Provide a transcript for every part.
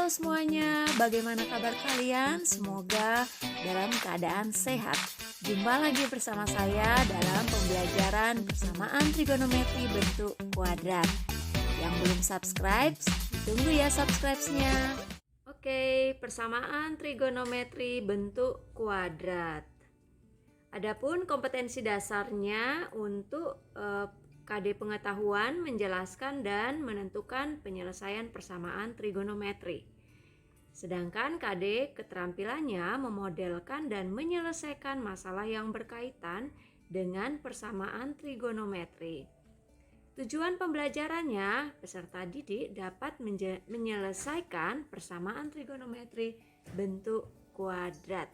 Halo semuanya, bagaimana kabar kalian? Semoga dalam keadaan sehat. Jumpa lagi bersama saya dalam pembelajaran persamaan trigonometri bentuk kuadrat. Yang belum subscribe, tunggu ya subscribe-nya. Oke, persamaan trigonometri bentuk kuadrat. Adapun kompetensi dasarnya untuk KD pengetahuan menjelaskan dan menentukan penyelesaian persamaan trigonometri. Sedangkan KD keterampilannya memodelkan dan menyelesaikan masalah yang berkaitan dengan persamaan trigonometri. Tujuan pembelajarannya, peserta didik dapat menyelesaikan persamaan trigonometri bentuk kuadrat.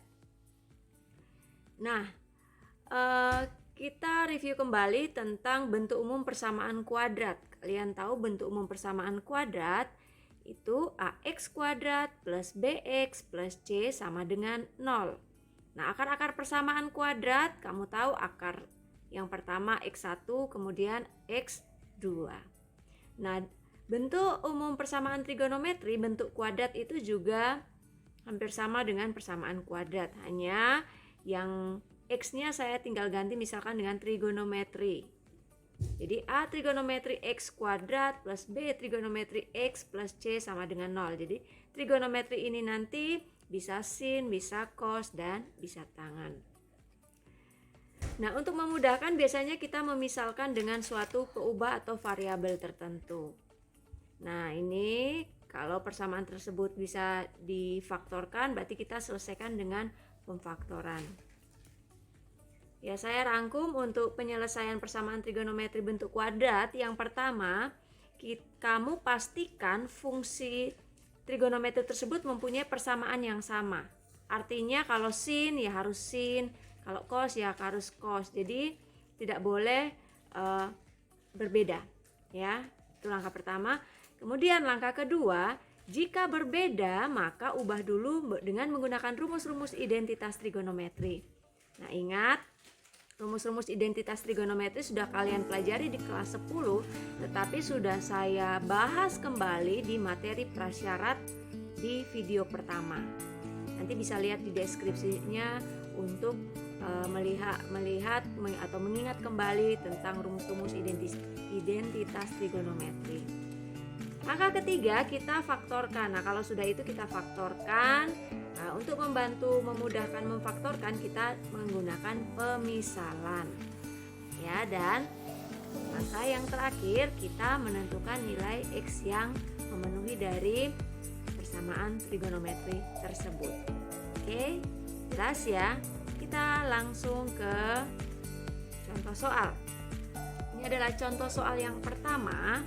Nah, kita review kembali tentang bentuk umum persamaan kuadrat. Kalian tahu bentuk umum persamaan kuadrat itu AX kuadrat plus BX plus C sama dengan 0. Nah, akar-akar persamaan kuadrat, kamu tahu akar yang pertama X1, kemudian X2. Nah, bentuk umum persamaan trigonometri bentuk kuadrat itu juga hampir sama dengan persamaan kuadrat. Hanya yang X-nya saya tinggal ganti misalkan dengan trigonometri. Jadi A trigonometri X kuadrat plus B trigonometri X plus C sama dengan 0. Jadi trigonometri ini nanti bisa sin, bisa cos, dan bisa tangan. Nah, untuk memudahkan biasanya kita memisalkan dengan suatu peubah atau variabel tertentu. Nah, ini kalau persamaan tersebut bisa difaktorkan, berarti kita selesaikan dengan pemfaktoran. Ya, saya rangkum untuk penyelesaian persamaan trigonometri bentuk kuadrat. Yang pertama, kamu pastikan fungsi trigonometri tersebut mempunyai persamaan yang sama. Artinya kalau sin ya harus sin, kalau cos ya harus cos. Jadi tidak boleh berbeda. Ya, itu langkah pertama. Kemudian langkah kedua, jika berbeda maka ubah dulu dengan menggunakan rumus-rumus identitas trigonometri. Nah, ingat, rumus-rumus identitas trigonometri sudah kalian pelajari di kelas 10, tetapi sudah saya bahas kembali di materi prasyarat di video pertama. Nanti bisa lihat di deskripsinya untuk melihat atau mengingat kembali tentang rumus-rumus identitas trigonometri. Langkah ketiga, kita faktorkan. Nah, kalau sudah itu kita faktorkan. Nah, untuk membantu memudahkan memfaktorkan, kita menggunakan pemisalan. Ya, dan langkah yang terakhir kita menentukan nilai X yang memenuhi dari persamaan trigonometri tersebut. Oke, jelas ya? Kita langsung ke contoh soal. Ini adalah contoh soal yang pertama.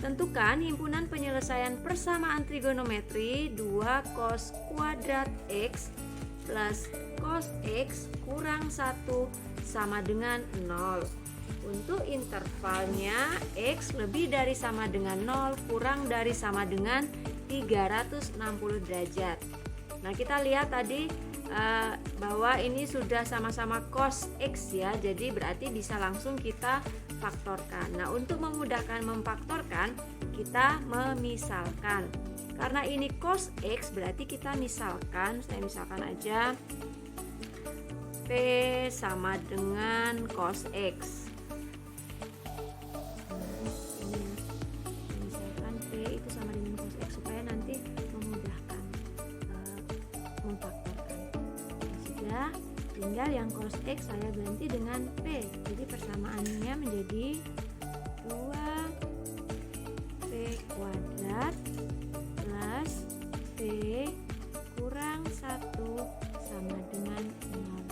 Tentukan himpunan penyelesaian persamaan trigonometri 2 cos kuadrat X plus cos X kurang 1 sama dengan 0. Untuk intervalnya X lebih dari sama dengan 0 kurang dari sama dengan 360 derajat. Nah, kita lihat tadi bahwa ini sudah sama-sama cos X ya, jadi berarti bisa langsung kita faktorkan. Nah, untuk memudahkan memfaktorkan, kita memisalkan. Karena ini cos X, berarti kita misalkan, saya misalkan aja P sama dengan cos X. Misalkan P itu sama dengan cos X supaya nanti memudahkan memfaktorkan. Sudah, tinggal yang cos X saya ganti dengan P. Jadi persamaannya menjadi 2P kuadrat plus P kurang 1 sama dengan 0.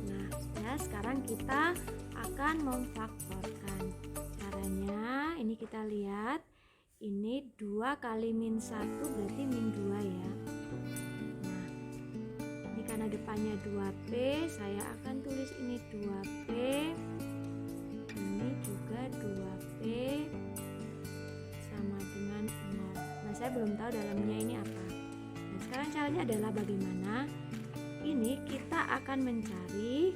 Nah, sudah, sekarang kita akan memfaktorkan. Caranya ini kita lihat, ini 2 kali min 1 berarti min 2 ya. Karena depannya 2P, saya akan tulis ini 2P, ini juga 2P sama dengan 0. Nah, saya belum tahu dalamnya ini apa. Nah, sekarang caranya adalah bagaimana? Ini kita akan mencari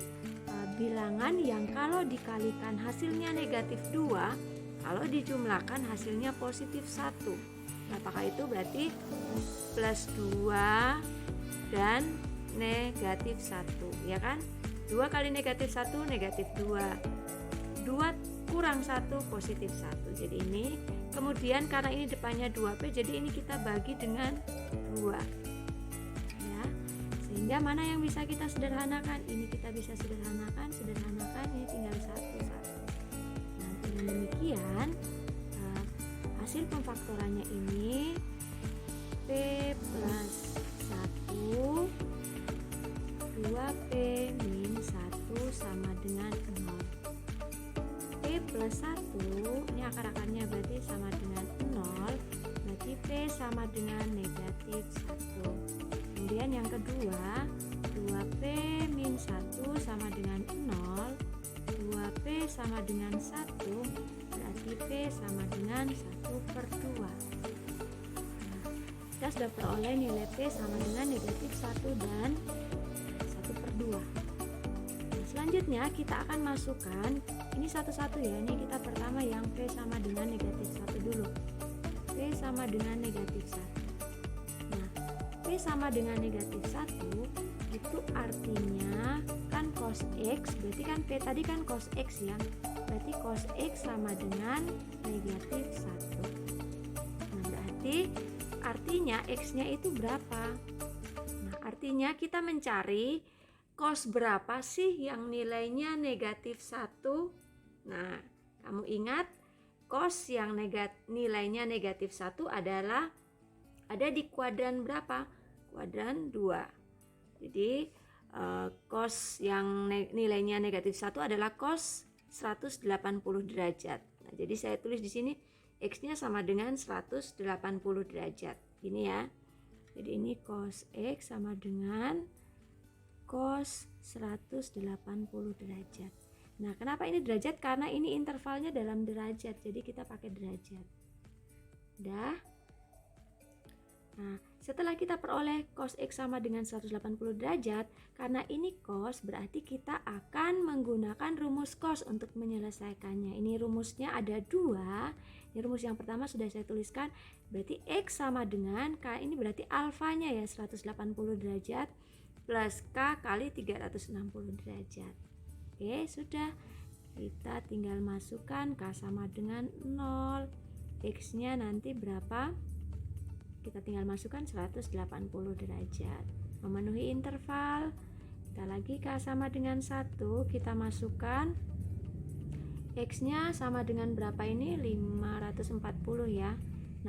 bilangan yang kalau dikalikan hasilnya negatif 2, kalau dijumlahkan hasilnya positif 1. Apakah itu berarti plus 2 dan negatif 1, ya kan? 2 kali negatif 1 negatif 2. 2 kurang 1 positif 1. Jadi ini, kemudian karena ini depannya 2P, jadi ini kita bagi dengan 2. Ya. Sehingga mana yang bisa kita sederhanakan? Ini kita bisa sederhanakan, ini tinggal 1. Nah, dengan demikian hasil pemfaktorannya ini P plus 1 2P min 1 sama dengan 0. P plus 1 ini akar-akarnya berarti sama dengan 0, berarti P sama dengan negatif 1. Kemudian yang kedua, 2P min 1 sama dengan 0, 2P sama dengan 1, berarti P sama dengan 1/2. Nah, kita sudah peroleh nilai P sama dengan negatif 1 dan 1/2. Nah, selanjutnya kita akan masukkan ini satu-satu ya. Ini kita pertama yang P sama dengan negatif 1 dulu. P sama dengan negatif 1. Nah, P sama dengan negatif 1 itu artinya kan cos X, berarti kan P tadi kan cos X ya. Berarti cos X sama dengan negatif 1. Nah, berarti artinya X-nya itu berapa? Nah, artinya kita mencari cos berapa sih yang nilainya negatif 1? Nah, kamu ingat cos yang nilainya negatif 1 adalah ada di kuadran berapa? Kuadran 2. Jadi cos yang nilainya negatif 1 adalah cos 180 derajat. Nah, jadi saya tulis di sini X-nya sama dengan 180 derajat. Ini ya. Jadi ini cos X sama dengan cos 180 derajat. Nah, kenapa ini derajat? Karena ini intervalnya dalam derajat. Jadi kita pakai derajat. Udah? Nah, setelah kita peroleh cos X sama dengan 180 derajat, karena ini cos berarti kita akan menggunakan rumus cos untuk menyelesaikannya. Ini rumusnya ada 2. Ini rumus yang pertama sudah saya tuliskan, berarti X sama dengan K, ini berarti alfanya ya 180 derajat plus K kali 360 derajat. Oke, sudah. Kita tinggal masukkan K sama dengan 0. X-nya nanti berapa? Kita tinggal masukkan 180 derajat. Memenuhi interval. Kita lagi K sama dengan 1. Kita masukkan X-nya sama dengan berapa ini? 540 ya.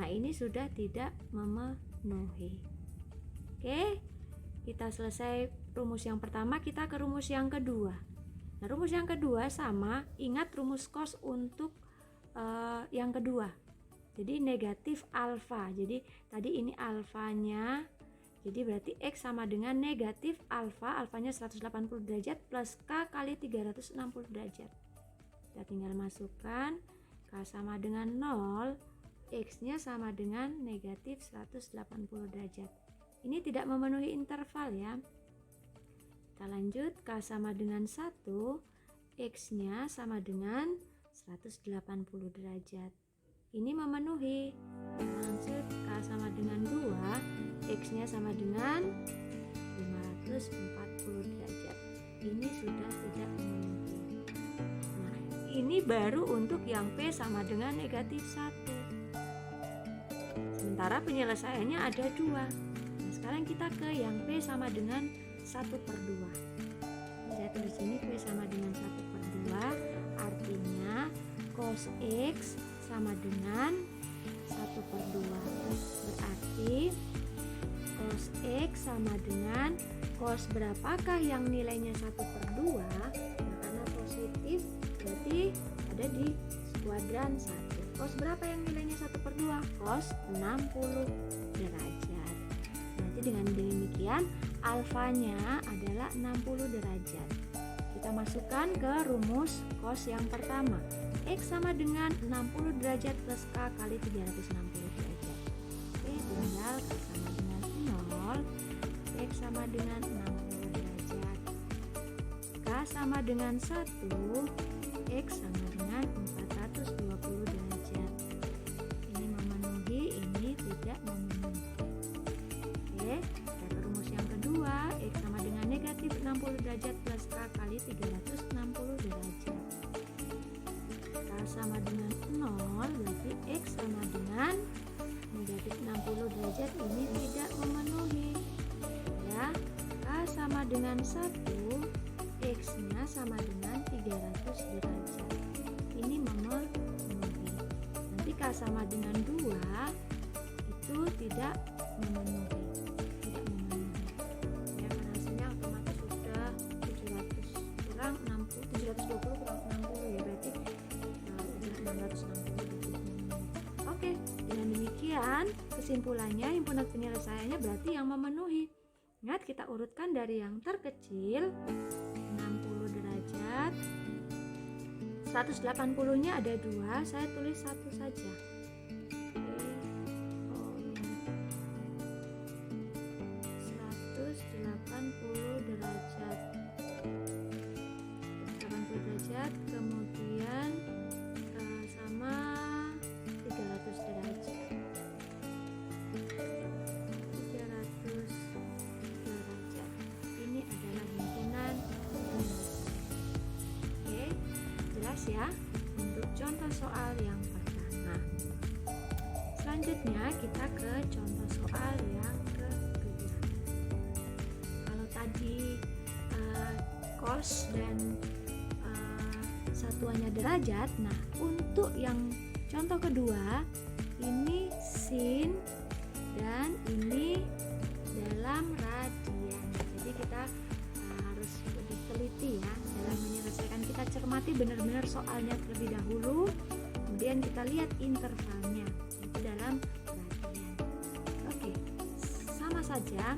Nah, ini sudah tidak memenuhi. Oke. Kita selesai rumus yang pertama, kita ke rumus yang kedua. Nah, rumus yang kedua sama, ingat rumus cos untuk yang kedua. Jadi negatif alfa. Jadi tadi ini alfanya. Jadi berarti X sama dengan negatif alfa. Alfanya 180 derajat plus K kali 360 derajat. Kita tinggal masukkan K sama dengan 0. X-nya sama dengan negatif 180 derajat. Ini tidak memenuhi interval ya. Kita lanjut, K sama dengan 1. X-nya sama dengan 180 derajat. Ini memenuhi. Lanjut, K sama dengan 2, X-nya sama dengan 540 derajat. Ini sudah tidak memenuhi. Nah, ini baru untuk yang P sama dengan negatif 1. Sementara penyelesaiannya ada 2. Nah, sekarang kita ke yang P sama dengan 1/2. Saya tulis sini P sama dengan 1/2, artinya cos X sama dengan 1/2. Berarti cos X sama dengan cos berapakah yang nilainya 1/2? Nah, karena positif berarti ada di kuadran 1. Cos berapa yang nilainya 1/2? Cos 60 derajat. Berarti dengan demikian alfanya adalah 60 derajat. Kita masukkan ke rumus cos yang pertama. X sama dengan 60 derajat plus K kali 360 derajat. Oke, tinggal K sama dengan 0. X sama dengan 60 derajat. K sama dengan 1. X sama dengan 420 derajat. Ini memenuhi, ini negatif 60 derajat ini tidak memenuhi. Ya, K sama dengan 1, X-nya sama dengan 300 derajat. Ini memenuhi. Nanti K sama dengan 2 itu tidak memenuhi. Tidak memenuhi. Ya, karena hasilnya otomatis sudah 700 kurang 60, 720 kurang 60 ya, berarti udah 660. Oke, dengan demikian kesimpulannya himpunan penyelesaiannya berarti yang memenuhi. Ingat, kita urutkan dari yang terkecil 60 derajat, 180 nya ada 2, saya tulis 1 saja. Oke. 180 derajat, 180 derajat, kemudian sama 300 derajat. 300 derajat. Ini adalah himpunan penyelesaian. Oke, jelas ya untuk contoh soal yang pertama. Selanjutnya kita ke contoh soal yang kedua. Kalau tadi cos dan satuannya derajat, nah untuk yang contoh kedua ini sin dan ini dalam radian. Jadi kita harus lebih teliti ya dalam menyelesaikan. Kita cermati benar-benar soalnya terlebih dahulu, kemudian kita lihat intervalnya itu dalam radian. Oke, sama saja.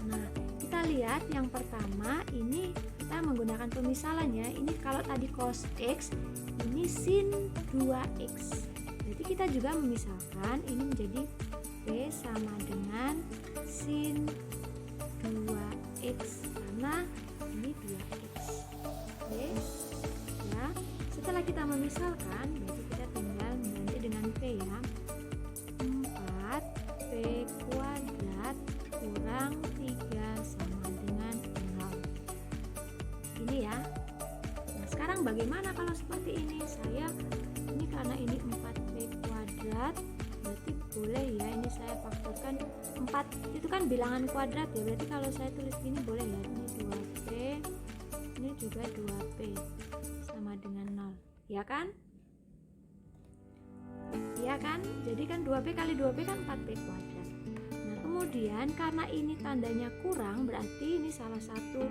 Nah, kita lihat yang pertama ini kita menggunakan pemisalannya. Ini kalau tadi cos X, ini sin 2X. Jadi kita juga memisalkan ini menjadi P sama dengan sin 2X karena ini 2X. Oke. Ya. Setelah kita memisalkan, berarti kita tinggal mengganti dengan P ya. 4P kuadrat kurang 3 sama dengan 0. Ini ya. Nah, sekarang bagaimana kalau seperti ini? Ini karena ini 4P kuadrat, berarti boleh ya ini saya faktorkan 4 itu kan bilangan kuadrat ya, berarti kalau saya tulis gini boleh ya, ini 2P, ini juga 2P sama dengan 0 ya kan? Ya kan? Jadi kan 2P kali 2P kan 4P kuadrat. Nah kemudian karena ini tandanya kurang, berarti ini salah satu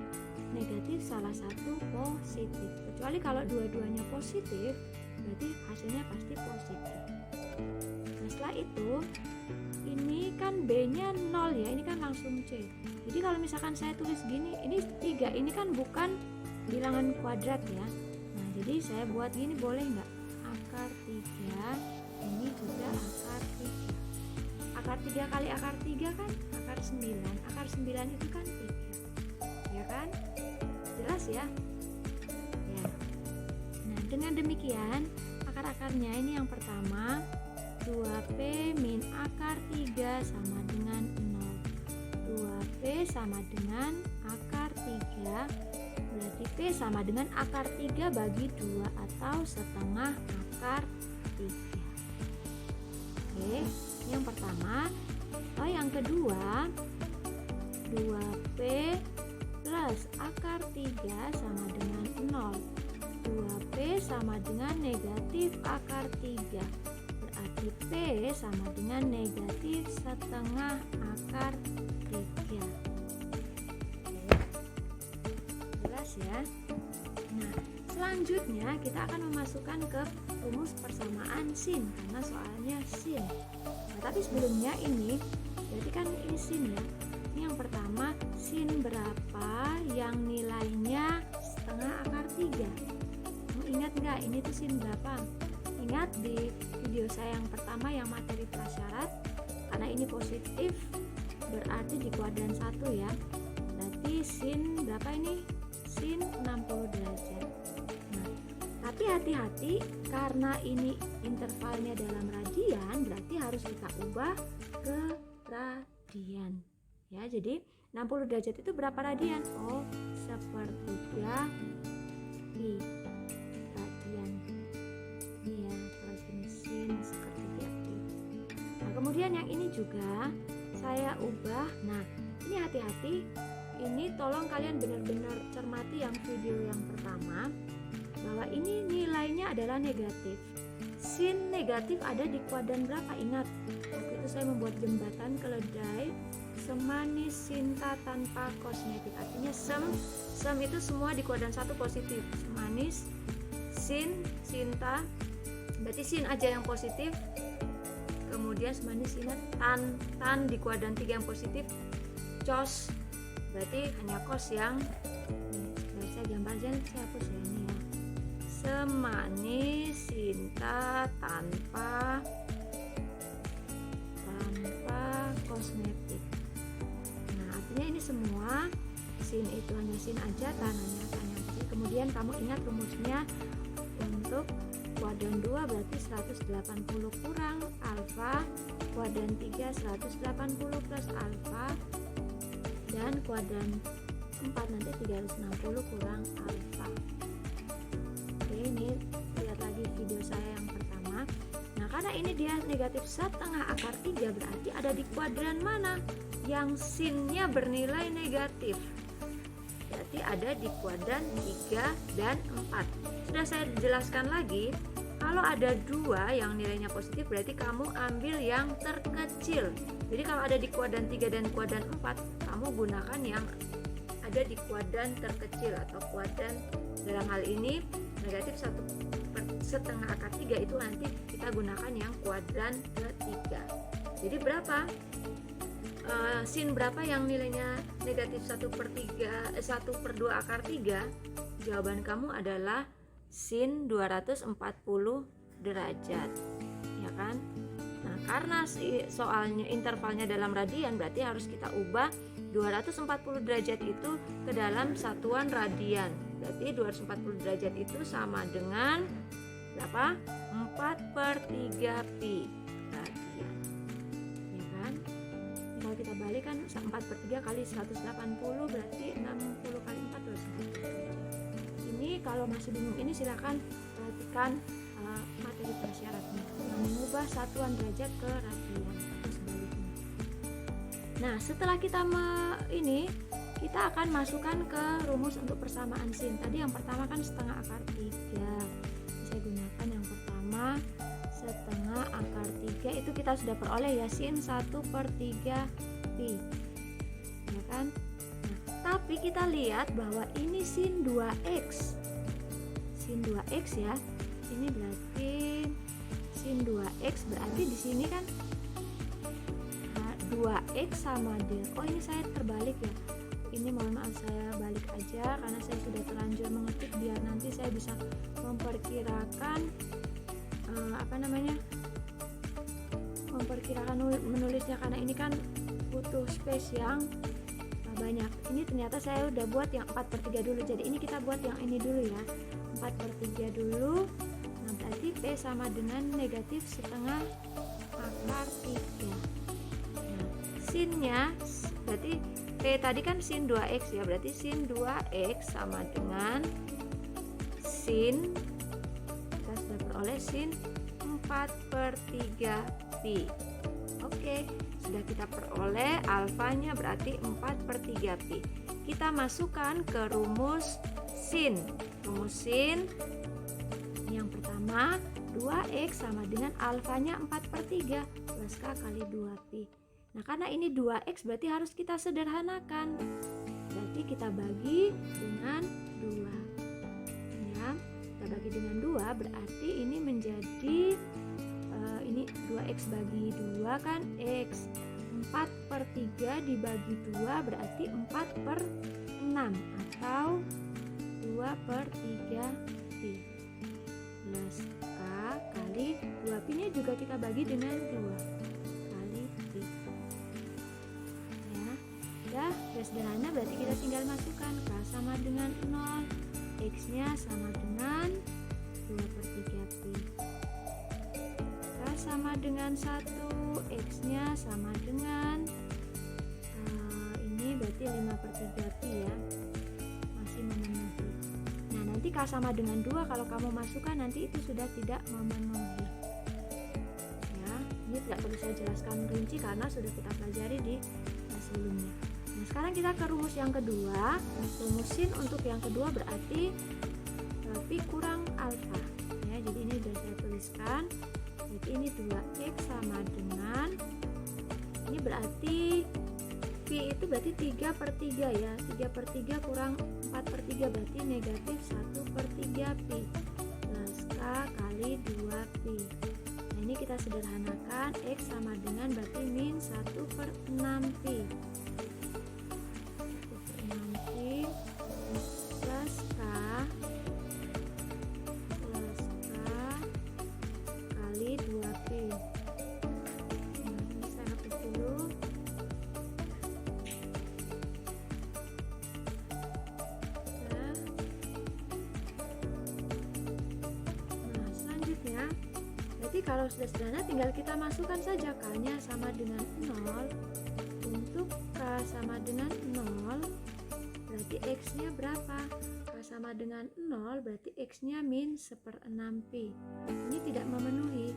negatif, salah satu positif. Kecuali kalau dua-duanya positif, berarti hasilnya pasti positif. Nah setelah itu ini kan B-nya 0 ya, ini kan langsung C. Jadi kalau misalkan saya tulis gini, ini 3, ini kan bukan bilangan kuadrat ya. Nah jadi saya buat gini boleh nggak? Akar 3, ini juga akar 3. Akar 3 kali akar 3 kan akar 9. Akar 9 itu kan 3. Ya kan? Jelas ya? Ya. Nah dengan demikian akar-akarnya ini yang pertama 2P min akar 3 sama dengan 0. 2P sama dengan akar 3, berarti P sama dengan akar 3 bagi 2 atau setengah akar 3. Oke, yang pertama. Yang kedua 2P plus akar 3 sama dengan 0. 2P sama dengan negatif akar 3, berarti P sama dengan negatif setengah akar 3. Jelas ya? Nah selanjutnya kita akan memasukkan ke rumus persamaan sin karena soalnya sin. Nah tapi sebelumnya ini berarti kan ini sin ya. Ini yang pertama sin berapa yang nilainya setengah akar 3. Ingat nggak ini tuh sin berapa? Ingat di video saya yang pertama yang materi prasyarat, karena ini positif berarti di kuadran 1 ya. Berarti sin berapa ini? Sin 60 derajat. Nah, tapi hati-hati karena ini intervalnya dalam radian, berarti harus kita ubah ke radian. Ya, jadi 60 derajat itu berapa radian? Oh, 1/3 pi radian. Ini ya, kalau jenis sin 1/3 pi. Nah, kemudian yang ini juga saya ubah. Nah, ini hati-hati, ini tolong kalian benar-benar cermati yang video yang pertama, bahwa ini nilainya adalah negatif. Sin negatif ada di kuadran berapa? Ingat, waktu itu saya membuat jembatan keledai semanis sinta tanpa kosmetik. Artinya sem itu semua di kuadran 1 positif. Semanis, sin, sinta, berarti sin aja yang positif. Kemudian semanis sinta, tan di kuadran 3 yang positif. Cos, berarti hanya kos yang saya gambar aja, saya hapus ya ini ya. Semanis sinta tanpa kosmetik. Nah, artinya ini semua sin itu hanya sin aja, tan hanya tan yang positif. Kemudian kamu ingat rumusnya untuk kuadran 2 berarti 180 kurang alfa, kuadran 3 180 plus alfa, dan kuadran 4 nanti 360 kurang alfa. Oke, ini lihat lagi video saya yang pertama. Nah, karena ini dia negatif setengah akar 3, berarti ada di kuadran mana yang sinnya bernilai negatif. Berarti ada di kuadran 3 dan 4. Sudah saya jelaskan lagi, kalau ada 2 yang nilainya positif berarti kamu ambil yang terkecil. Jadi kalau ada di kuadran 3 dan kuadran 4, kamu gunakan yang ada di kuadran terkecil atau kuadran, dalam hal ini negatif setengah akar 3 itu nanti kita gunakan yang kuadran ketiga. Jadi berapa? Sin berapa yang nilainya negatif 1/2 akar 3? Jawaban kamu adalah sin 240 derajat, ya kan? Nah, karena soalnya intervalnya dalam radian, berarti harus kita ubah 240 derajat itu ke dalam satuan radian. Berarti 240 derajat itu sama dengan berapa? 4/3 pi radian, ya kan? Kalau kita balik kan 4/3 kali 180 berarti 60 kali 4 240. Ini kalau masih bingung ini silakan perhatikan materi prasyaratnya, mengubah satuan derajat ke radian atau sebaliknya. Nah, setelah kita kita akan masukkan ke rumus untuk persamaan sin. Tadi yang pertama kan setengah akar 3. Saya gunakan yang pertama setengah akar 3, itu kita sudah peroleh ya, sin 1/3 pi, ya kan? Nah, tapi kita lihat bahwa ini sin 2x. Sin 2x ya. Ini berarti sin 2x, berarti di sini kan 2x sama dengan, oh ini saya terbalik ya, ini mohon maaf saya balik aja karena saya sudah terlanjur mengetik biar nanti saya bisa memperkirakan menulisnya, karena ini kan butuh space yang banyak. Ini ternyata saya udah buat yang 4/3 dulu, jadi ini kita buat yang ini dulu ya, 4/3 dulu. Nah, berarti P sama dengan negatif setengah akar 3. Nah, sinnya berarti P tadi kan sin 2x ya, berarti sin 2x sama dengan sin, kita sudah peroleh sin 4/3 pi. Oke, sudah kita peroleh alfanya berarti 4/3 pi. Kita masukkan ke rumus sin. Rumus sin yang pertama 2x sama dengan alfanya 4/3 plus k kali 2 pi. Nah, karena ini 2x berarti harus kita sederhanakan. Berarti kita bagi dengan 2. Ya, kita bagi dengan 2 berarti ini menjadi ini 2x bagi 2 kan x. 4/3 dibagi 2 berarti 4/6 atau 2/3 pi plus k kali 2 pi nya juga kita bagi dengan 2 kali pi. Ya, udah sederhana, berarti kita tinggal masukkan k sama dengan 0, x nya sama dengan 2/3 pi, k sama dengan 1, x nya sama dengan ini berarti 5/3 pi ya, masih memenuhi. Nah, nanti k sama dengan 2 kalau kamu masukkan nanti itu sudah tidak memenuhi ya. Ini tidak perlu saya jelaskan rinci karena sudah kita pelajari di sebelumnya. Nah, sekarang kita ke rumus yang kedua. Rumus sin untuk yang kedua berarti pi kurang alfa ya, jadi ini sudah saya tuliskan. Jadi ini 2x sama dengan, ini berarti pi itu berarti 3/3 ya, 3/3 kurang 4/3 berarti negatif 1/3 pi plus k kali 2 pi. Nah, ini kita sederhanakan, x sama dengan berarti min 1/6 pi, 1/6 pi plus k kali 2 pi. Nah, ini saya hapus dulu. Nah, selanjutnya berarti kalau sudah sederhana tinggal kita masukkan saja k-nya sama dengan 0. Untuk k sama dengan 0 berarti x-nya berapa? K sama dengan 0 berarti x-nya min 1/6 pi. Ini tidak memenuhi.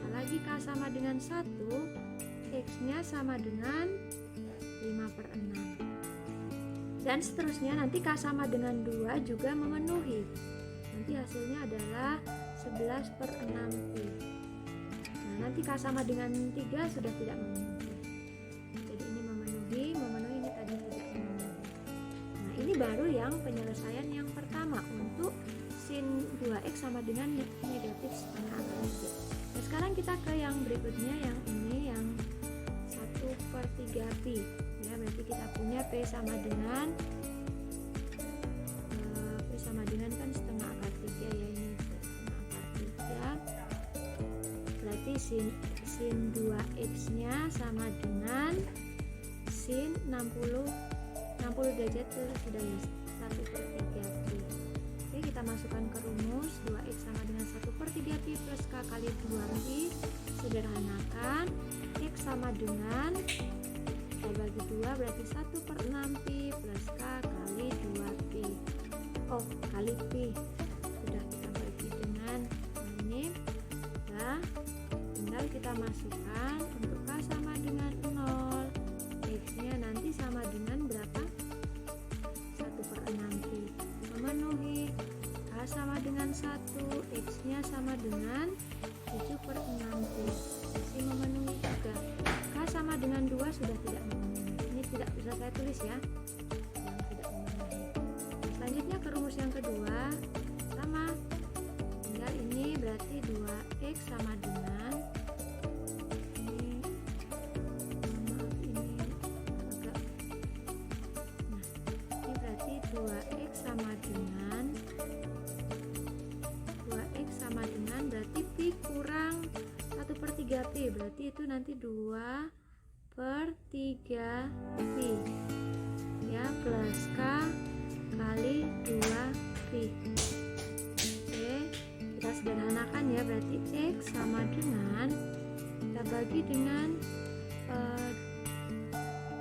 Nah, lagi k sama dengan 1, x-nya sama dengan 5/6. Dan seterusnya nanti k sama dengan 2 juga memenuhi. Nanti hasilnya adalah 11/6 pi. Nah, nanti k sama dengan 3 sudah tidak memenuhi. Jadi ini memenuhi, ini tadi tidak memenuhi. Nah, ini baru yang penyelesaian yang pertama untuk sin 2x sama dengan negatif setengah akar 3. Nah, sekarang kita ke yang berikutnya, yang ini yang 1/3 pi ya, berarti kita punya p sama dengan kan setengah akar 3 ya, ini setengah akar 3 berarti sin 2x nya sama dengan sin 60 derajat itu sudah ya 1/3 pi. Oke, kita masukkan ke rumus 2x sama dengan 1/3 pi plus k kali 2 pi. Sederhanakan, x sama dengan kita bagi 2 berarti 1/6 pi plus k kali 2 pi. Oh, kali pi sudah kita bagi dengan ini ya, tinggal kita masukkan untuk k sama dengan 0, x nya nanti sama dengan berapa? 1/6 pi, memenuhi. K sama dengan 1, x nya sama dengan 7/6 pi, masih memenuhi juga. K sama dengan 2 sudah tidak memenuhi, ini tidak bisa saya tulis ya, yang tidak memenuhi. Selanjutnya ke rumus yang kedua, sama, tinggal ini berarti 2x sama dengan ini, maaf ini agak, nah ini berarti 2x sama dengan berarti pi kurang 1/3 pi, berarti itu nanti 2/3 pi ya, plus k kali 2 pi. Oke, kita sederhanakan ya, berarti x sama dengan kita bagi dengan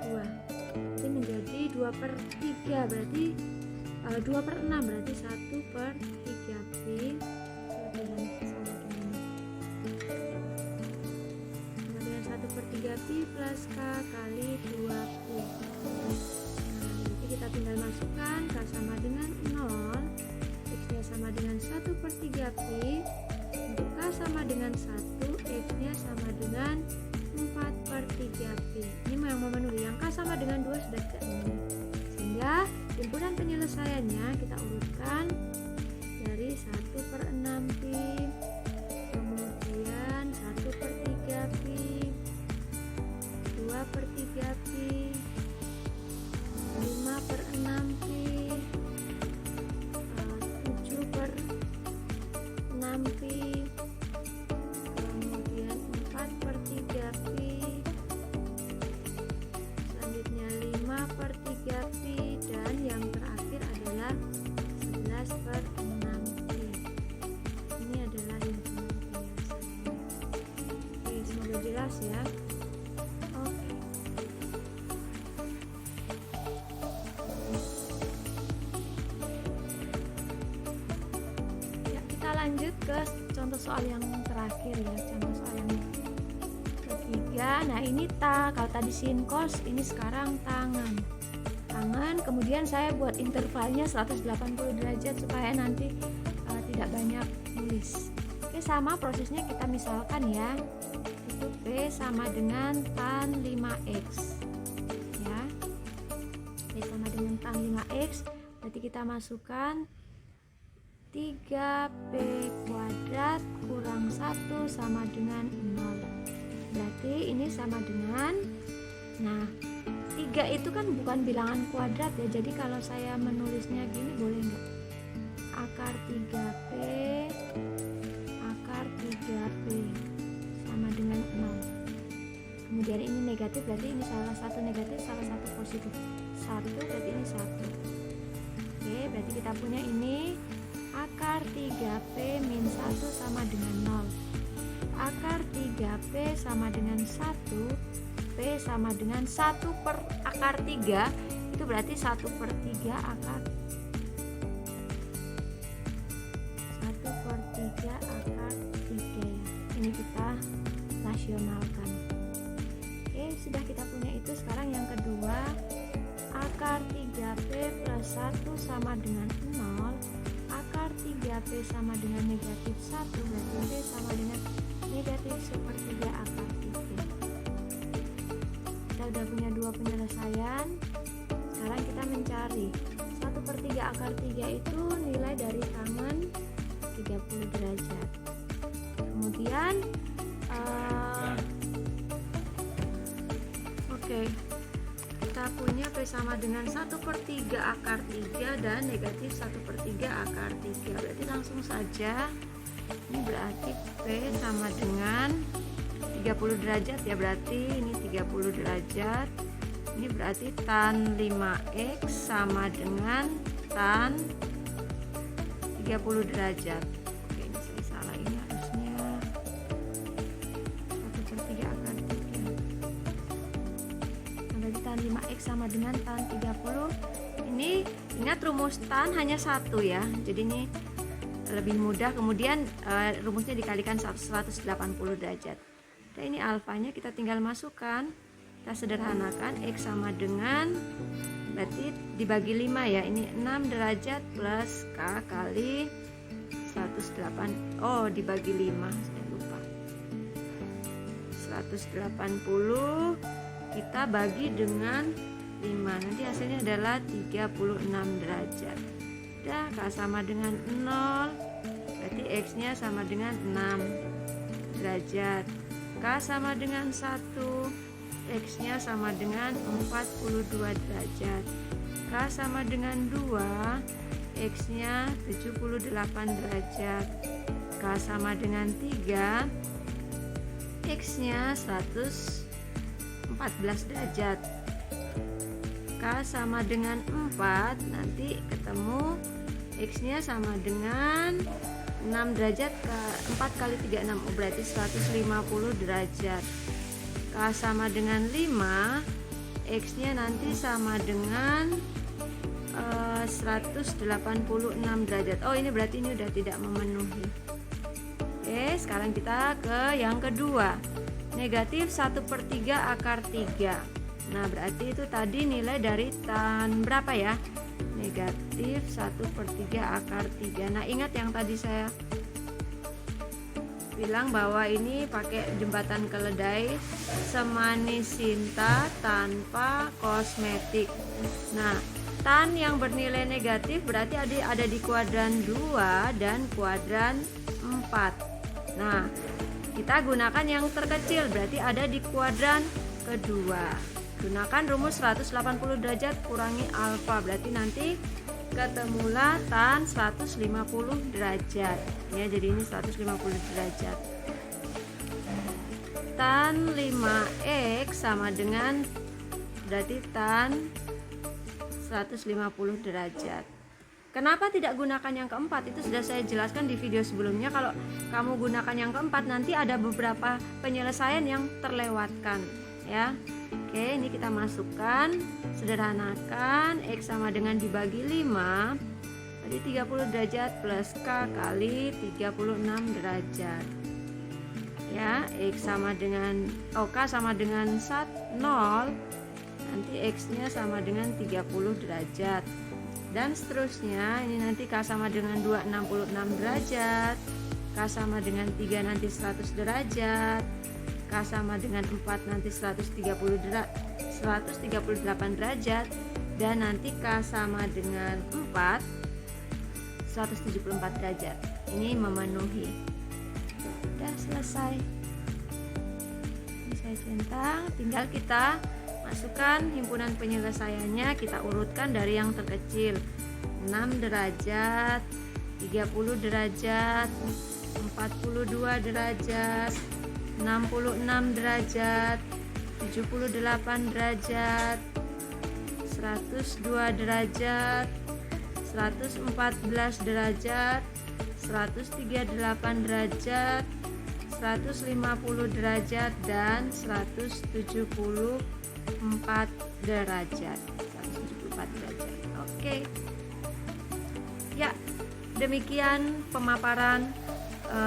2, ini menjadi 2/3 berarti 2/6 berarti 1/3 pi sama dengan 1/3 pi plus k kali 2 pi. Nah, jadi kita tinggal masukkan k sama dengan 0, x nya sama dengan 1/3 pi, untuk k sama dengan 1, x nya sama dengan 4/3 pi. Ini yang memenuhi, yang k sama dengan 2 sudah tidak memenuhi, sehingga himpunan penyelesaiannya kita urutkan dari 1/6 pi, kemudian 1/3 pi, 2/3 pi, 5/6 pi, 7/6 pi, kemudian 4/3 pi, selanjutnya 5/3 pi, dan yang terakhir adalah 11/6 pi. Ini adalah himpunan penyelesaiannya. Oke, semoga jelas ya. Oke. Ya, kita lanjut ke contoh soal yang terakhir ya, contoh soal yang ya. Nah ini kalau tadi sin cos, ini sekarang tangan. Kemudian saya buat intervalnya 180 derajat supaya nanti tidak banyak nulis. Oke, sama prosesnya kita misalkan ya, itu P sama dengan tan 5x ya. P sama dengan tan 5x, berarti kita masukkan 3P kuadrat kurang 1 sama dengan 0. Berarti ini sama dengan, nah 3 itu kan bukan bilangan kuadrat ya, jadi kalau saya menulisnya gini boleh nggak? Akar 3P sama dengan 0. Kemudian ini negatif, berarti ini salah satu negatif, salah satu positif. 1 berarti ini 1. Oke, berarti kita punya ini akar 3P min 1 sama dengan 0. Akar 3P sama dengan 1, P sama dengan 1 per akar 3, itu berarti 1 per 3 akar 3 ya. Ini kita rasionalkan. Oke, sudah kita punya itu. Sekarang yang kedua, akar 3P plus 1 sama dengan 0. Akar 3P sama dengan negatif 1, berarti P sama dengan negatif 1/3 akar 3. Kita udah punya dua penyelesaian. Sekarang kita mencari 1/3 akar 3 itu nilai dari tangan 30 derajat. Kemudian kita punya P sama dengan 1/3 akar 3 dan negatif 1/3 akar 3. Berarti langsung saja ini berarti P sama dengan 30 derajat ya, berarti ini 30 derajat. Ini berarti tan 5x sama dengan tan 30 derajat. Oke, ini saya salah, ini harusnya 1/3 akar 3. Berarti tan 5x sama dengan tan 30. Ini ingat rumus tan hanya 1 ya, jadi ini lebih mudah. Kemudian rumusnya dikalikan 180 derajat. Dan ini alfanya kita tinggal masukkan, kita sederhanakan. X sama dengan, berarti dibagi 5 ya, ini 6 derajat plus K kali 108, dibagi 5, saya lupa, 180 kita bagi dengan 5, nanti hasilnya adalah 36 derajat. Dah, K sama dengan 0, berarti X nya sama dengan 6 derajat. K sama dengan 1, X nya sama dengan 42 derajat. K sama dengan 2, X nya 78 derajat. K sama dengan 3, X nya 114 derajat. K sama dengan 4, nanti ketemu X nya sama dengan 6 derajat, 4 kali 3 6, berarti 150 derajat. K sama dengan 5, X nya nanti sama dengan 186 derajat. Ini berarti ini udah tidak memenuhi. Oke, sekarang kita ke yang kedua, negatif 1/3 akar 3. Nah, berarti itu tadi nilai dari tan berapa ya? Negatif 1/3 akar 3. Nah, ingat yang tadi saya bilang bahwa ini pakai jembatan keledai, semanis cinta tanpa kosmetik. Nah, tan yang bernilai negatif berarti ada di kuadran 2 dan kuadran 4. Nah, kita gunakan yang terkecil, berarti ada di kuadran kedua. Gunakan rumus 180 derajat kurangi alfa, berarti nanti ketemulah tan 150 derajat ya, jadi ini 150 derajat. Tan 5x sama dengan, berarti tan 150 derajat. Kenapa tidak gunakan yang keempat? Itu sudah saya jelaskan di video sebelumnya. Kalau kamu gunakan yang keempat, nanti ada beberapa penyelesaian yang terlewatkan ya. Oke, ini kita masukkan, sederhanakan. X sama dengan dibagi 5, jadi 30 derajat plus K kali 36 derajat. Ya, X sama dengan K sama dengan 0, nanti X-nya sama dengan 30 derajat. Dan seterusnya, ini nanti K sama dengan 2, 66 derajat. K sama dengan 3 nanti 100 derajat. K sama dengan 4 nanti 138 derajat. Dan nanti K sama dengan 4 174 derajat. Ini memenuhi. Sudah selesai. Ini saya centang, tinggal kita masukkan himpunan penyelesaiannya, kita urutkan dari yang terkecil. 6 derajat, 30 derajat, 42 derajat, 66 derajat, 78 derajat, 102 derajat, 114 derajat, 138 derajat, 150 derajat, dan 174 derajat. Oke. Ya, demikian pemaparan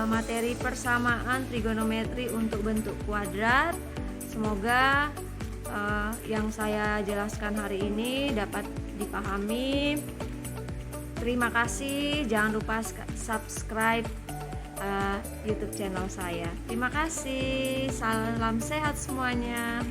materi persamaan trigonometri untuk bentuk kuadrat. Semoga yang saya jelaskan hari ini dapat dipahami. Terima kasih, jangan lupa subscribe YouTube channel saya. Terima kasih, salam sehat semuanya.